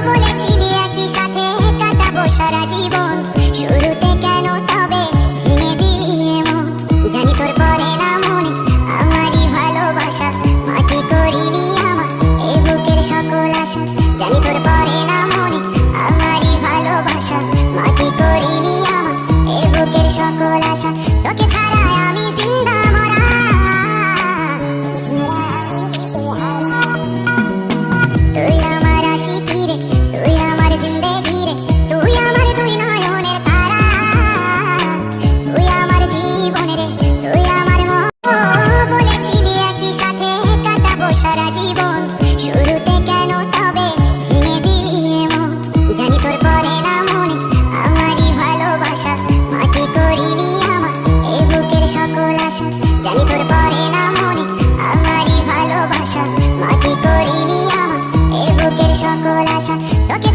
বলেছিলি একই সাথে কাটাবো সারা জীবন, শুরুতে কেন তবে ভেঙে দিলি এমন? জানি তোর পরে না মনে আমারই ভালোবাসা, মাটি করিলি আমার এ বুকের সকল আশা। জানি তোর পরে না মনে আমারই ভালোবাসা, মাটি করিলি আমার এ বুকের সকল আশা। তোকে ছাড়া আমি জিন্দা মরা, তুই আমার আশিকি রে, তুই আমার জিন্দেগি রে, তুই আমার দুই নয়নের তারা, তুই আমার জীবন রে, তুই আমার মন। বলেছিলি একই সাথে কাটাবো সারা জীবন, শুরুতে কেন তবে ভেঙে দিলি এমন? জানি তোর পরে না মনে আমারই ভালোবাসা, মাটি করিলি আমার এ বুকের সকল আশা। জানি তোর পরে না মনে আমারই ভালোবাসা, মাটি করিলি আমার এ বুকের সকল আশা। তোকে